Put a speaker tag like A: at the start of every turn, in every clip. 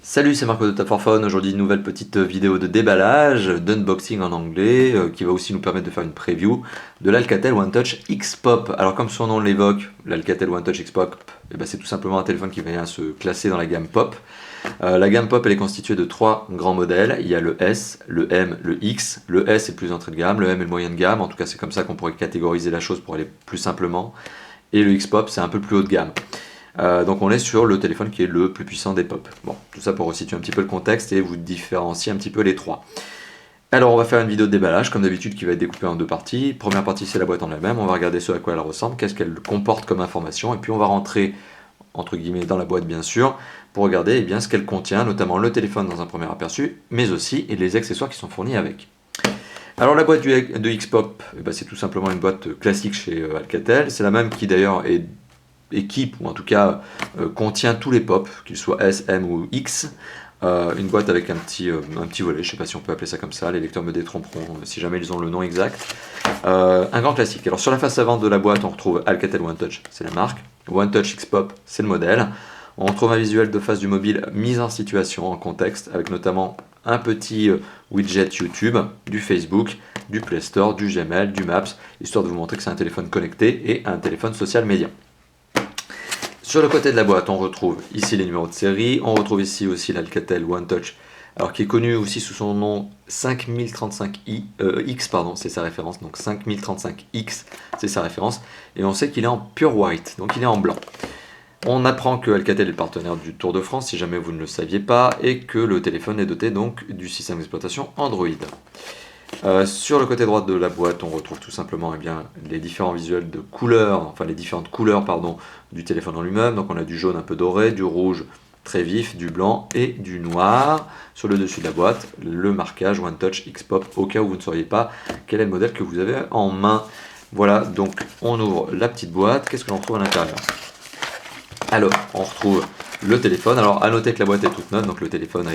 A: Salut, c'est Marco de Tap 4 Phone. Aujourd'hui, une nouvelle petite vidéo de déballage, d'unboxing en anglais, qui va aussi nous permettre de faire une preview de l'Alcatel One Touch X Pop. Alors, comme son nom l'évoque, l'Alcatel One Touch X Pop, c'est tout simplement un téléphone qui vient se classer dans la gamme Pop. La gamme Pop, elle est constituée de trois grands modèles. Il y a le S, le M, le X. Le S est le plus entrée de gamme, le M est le moyen de gamme. En tout cas, c'est comme ça qu'on pourrait catégoriser la chose pour aller plus simplement. Et le X Pop, c'est un peu plus haut de gamme. Donc on est sur le téléphone qui est le plus puissant des pop. Bon, tout ça pour resituer un petit peu le contexte et vous différencier un petit peu les trois. Alors on va faire une vidéo de déballage comme d'habitude qui va être découpée en deux parties. Première partie c'est la boîte en elle-même, on va regarder ce à quoi elle ressemble, qu'est-ce qu'elle comporte comme information et puis on va rentrer entre guillemets dans la boîte bien sûr pour regarder ce qu'elle contient, notamment le téléphone dans un premier aperçu, mais aussi les accessoires qui sont fournis avec. Alors la boîte de X-Pop, c'est tout simplement une boîte classique chez Alcatel, c'est la même qui d'ailleurs équipe, ou en tout cas contient tous les pop, qu'ils soient S, M ou X. Une boîte avec un petit volet, je ne sais pas si on peut appeler ça comme ça, les lecteurs me détromperont si jamais ils ont le nom exact. Un grand classique. Alors sur la face avant de la boîte, on retrouve Alcatel One Touch, c'est la marque. One Touch X Pop, c'est le modèle. On retrouve un visuel de face du mobile mis en situation, en contexte, avec notamment un petit widget YouTube, du Facebook, du Play Store, du Gmail, du Maps, histoire de vous montrer que c'est un téléphone connecté et un téléphone social média. Sur le côté de la boîte, on retrouve ici les numéros de série, on retrouve ici aussi l'Alcatel One Touch, alors qui est connu aussi sous son nom 5035X, c'est sa référence, donc 5035X, c'est sa référence, et on sait qu'il est en pure white, donc il est en blanc. On apprend que Alcatel est le partenaire du Tour de France, si jamais vous ne le saviez pas, et que le téléphone est doté donc du système d'exploitation Android. Sur le côté droit de la boîte, on retrouve tout simplement les différents visuels de couleurs, enfin les différentes couleurs du téléphone en lui-même. Donc on a du jaune un peu doré, du rouge très vif, du blanc et du noir. Sur le dessus de la boîte, le marquage One Touch X Pop, au cas où vous ne sauriez pas quel est le modèle que vous avez en main. Voilà, donc on ouvre la petite boîte. Qu'est-ce que l'on trouve à l'intérieur? Alors, on retrouve le téléphone. Alors, à noter que la boîte est toute neuve, donc le téléphone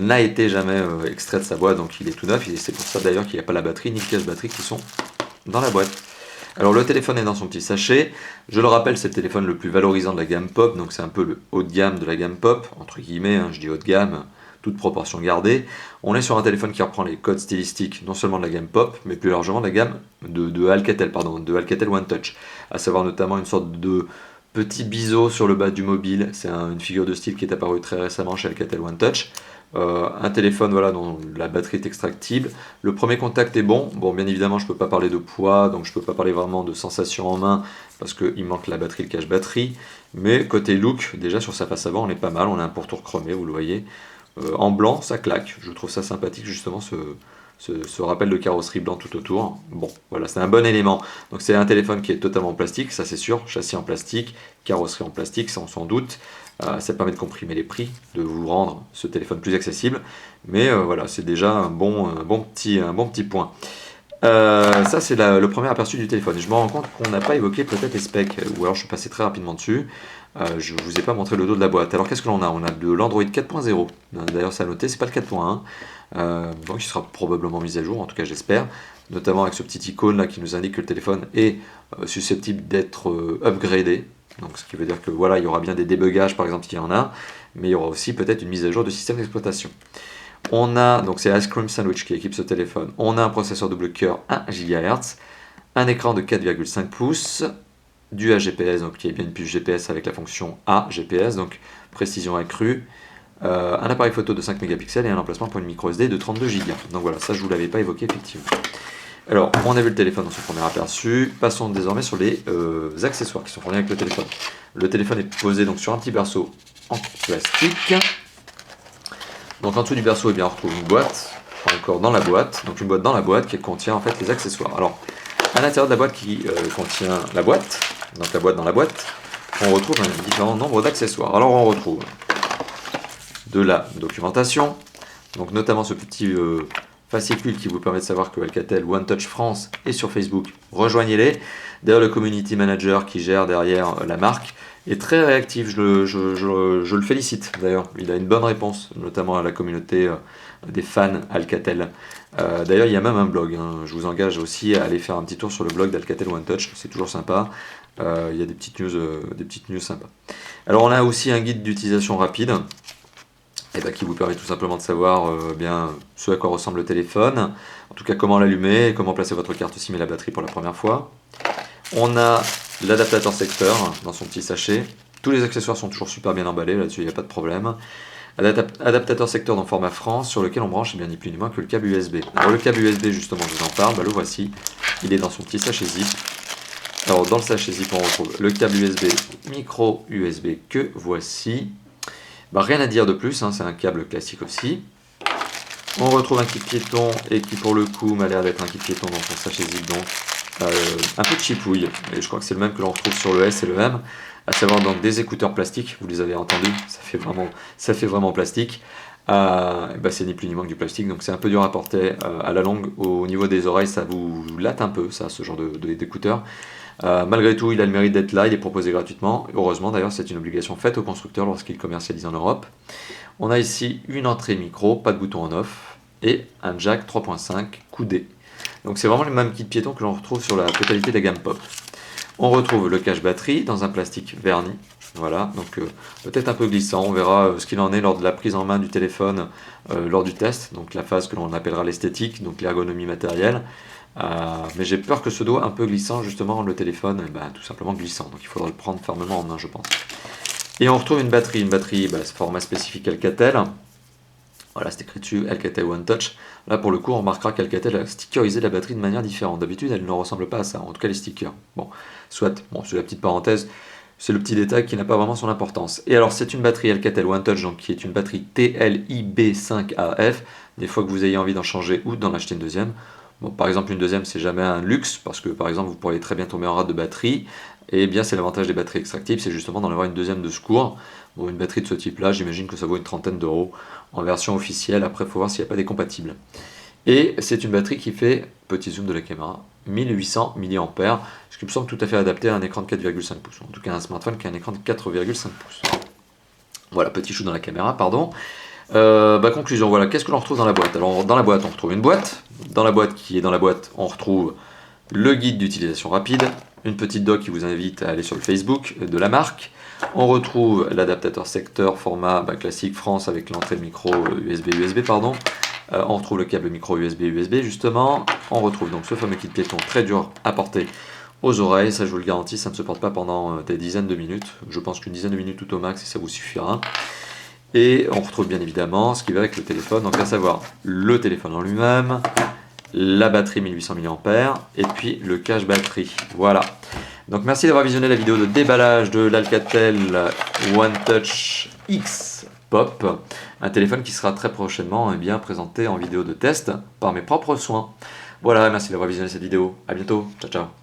A: n'a été jamais extrait de sa boîte, donc il est tout neuf, et c'est pour ça d'ailleurs qu'il n'y a pas la batterie ni le cache-batterie qui sont dans la boîte. Alors le téléphone est dans son petit sachet, je le rappelle c'est le téléphone le plus valorisant de la gamme Pop, donc c'est un peu le haut de gamme de la gamme Pop, entre guillemets, je dis haut de gamme, toute proportion gardée. On est sur un téléphone qui reprend les codes stylistiques non seulement de la gamme Pop, mais plus largement de la gamme de Alcatel One Touch, à savoir notamment une sorte de petit biseau sur le bas du mobile, c'est une figure de style qui est apparue très récemment chez Alcatel One Touch. Un téléphone dont la batterie est extractible. Le premier contact est bon. Bon, bien évidemment, je ne peux pas parler de poids, donc je ne peux pas parler vraiment de sensation en main, parce qu'il manque la batterie, le cache-batterie. Mais côté look, déjà sur sa face avant, on est pas mal. On a un pourtour chromé, vous le voyez. En blanc, ça claque. Je trouve ça sympathique, justement, ce rappel de carrosserie blanc tout autour. Bon, voilà, c'est un bon élément. Donc c'est un téléphone qui est totalement en plastique, ça c'est sûr. Châssis en plastique, carrosserie en plastique, ça on s'en doute. Ça permet de comprimer les prix, de vous rendre ce téléphone plus accessible. Mais voilà, c'est déjà un bon petit point. Ça c'est le premier aperçu du téléphone. Je me rends compte qu'on n'a pas évoqué peut-être les specs, ou alors je suis passé très rapidement dessus. Je ne vous ai pas montré le dos de la boîte. Alors qu'est-ce que l'on a? On a de l'Android 4.0. D'ailleurs c'est à noter, c'est pas le 4.1. Donc il sera probablement mis à jour, en tout cas j'espère. Notamment avec ce petit icône là qui nous indique que le téléphone est susceptible d'être upgradé. Donc ce qui veut dire que voilà, il y aura bien des débugages par exemple s'il y en a, mais il y aura aussi peut-être une mise à jour de système d'exploitation. On a, donc c'est Ice Cream Sandwich qui équipe ce téléphone, on a un processeur double cœur 1 GHz, un écran de 4,5 pouces, du AGPS, donc qui est bien une puce GPS avec la fonction AGPS, donc précision accrue, un appareil photo de 5 mégapixels et un emplacement pour une micro SD de 32 Go. Donc voilà, ça je ne vous l'avais pas évoqué effectivement. Alors, on a vu le téléphone dans son premier aperçu, passons désormais sur les accessoires qui sont fournis avec le téléphone. Le téléphone est posé donc sur un petit berceau en plastique. Donc en dessous du berceau, on retrouve une boîte, encore dans la boîte, donc une boîte dans la boîte qui contient en fait les accessoires. Alors, à l'intérieur de la boîte qui contient la boîte, donc la boîte dans la boîte, on retrouve un différent nombre d'accessoires. Alors on retrouve de la documentation, donc notamment ce petit fascicule qui vous permet de savoir que Alcatel One Touch France est sur Facebook, rejoignez-les. D'ailleurs le community manager qui gère derrière la marque est très réactif, je le félicite d'ailleurs, il a une bonne réponse, notamment à la communauté des fans Alcatel. D'ailleurs il y a même un blog, je vous engage aussi à aller faire un petit tour sur le blog d'Alcatel One Touch, c'est toujours sympa, il y a des petites news sympas. Alors on a aussi un guide d'utilisation rapide, et ben, qui vous permet tout simplement de savoir bien ce à quoi ressemble le téléphone, en tout cas comment l'allumer et comment placer votre carte SIM et la batterie pour la première fois. On a l'adaptateur secteur dans son petit sachet. Tous les accessoires sont toujours super bien emballés, là-dessus il n'y a pas de problème. Adaptateur secteur dans format France sur lequel on branche bien ni plus ni moins que le câble USB. Alors le câble USB justement je vous en parle, le voici, il est dans son petit sachet zip. Alors dans le sachet zip on retrouve le câble USB, micro USB que voici. Rien à dire de plus, hein, c'est un câble classique aussi. On retrouve un kit piéton et qui pour le coup m'a l'air d'être un kit piéton dans son sachet zip donc un peu de chipouille, et je crois que c'est le même que l'on retrouve sur le S et le M, à savoir donc des écouteurs plastiques, vous les avez entendus, ça fait vraiment plastique. C'est ni plus ni moins que du plastique, donc c'est un peu dur à porter à la longue, au niveau des oreilles ça vous latte un peu, ça, ce genre d'écouteurs. Malgré tout, il a le mérite d'être là, il est proposé gratuitement. Heureusement, d'ailleurs, c'est une obligation faite aux constructeurs lorsqu'ils commercialisent en Europe. On a ici une entrée micro, pas de bouton on-off, et un jack 3.5 coudé. Donc c'est vraiment le même kit piéton que l'on retrouve sur la totalité de la gamme Pop. On retrouve le cache batterie dans un plastique verni. Voilà, donc peut-être un peu glissant, on verra ce qu'il en est lors de la prise en main du téléphone lors du test, donc la phase que l'on appellera l'esthétique, donc l'ergonomie matérielle. Mais j'ai peur que ce doigt un peu glissant, justement, le téléphone, tout simplement glissant, donc il faudra le prendre fermement en main, je pense. Et on retrouve une batterie, format spécifique Alcatel. Voilà, c'est écrit dessus, Alcatel One Touch. Là, pour le coup, on remarquera qu'Alcatel a stickerisé la batterie de manière différente. D'habitude, elle ne ressemble pas à ça, en tout cas les stickers. Bon, soit, c'est la petite parenthèse, c'est le petit détail qui n'a pas vraiment son importance. Et alors, c'est une batterie Alcatel One Touch, donc qui est une batterie TLIB5AF. Des fois que vous ayez envie d'en changer ou d'en acheter une deuxième. Bon, par exemple, une deuxième, c'est jamais un luxe, parce que par exemple, vous pourriez très bien tomber en rate de batterie. Et bien, c'est l'avantage des batteries extractibles, c'est justement d'en avoir une deuxième de secours. Bon, une batterie de ce type-là, j'imagine que ça vaut une trentaine d'euros en version officielle. Après, il faut voir s'il n'y a pas des compatibles. Et c'est une batterie qui fait, petit zoom de la caméra, 1800 mAh, ce qui me semble tout à fait adapté à un écran de 4,5 pouces. En tout cas, un smartphone qui a un écran de 4,5 pouces. Voilà, petit chou dans la caméra, pardon. Conclusion, voilà, qu'est-ce que l'on retrouve dans la boîte? Alors, dans la boîte, on retrouve une boîte. Dans la boîte, on retrouve le guide d'utilisation rapide, une petite doc qui vous invite à aller sur le Facebook de la marque. On retrouve l'adaptateur secteur format classique France avec l'entrée de micro USB, pardon. On retrouve le câble micro USB justement. On retrouve donc ce fameux kit piéton très dur à porter aux oreilles. Ça, je vous le garantis, ça ne se porte pas pendant des dizaines de minutes. Je pense qu'une dizaine de minutes tout au max et ça vous suffira. Et on retrouve bien évidemment ce qui va avec le téléphone, donc à savoir le téléphone en lui-même, la batterie 1800 mAh et puis le cache batterie. Voilà. Donc merci d'avoir visionné la vidéo de déballage de l'Alcatel One Touch X Pop, un téléphone qui sera très prochainement présenté en vidéo de test par mes propres soins. Voilà, merci d'avoir visionné cette vidéo. À bientôt. Ciao, ciao.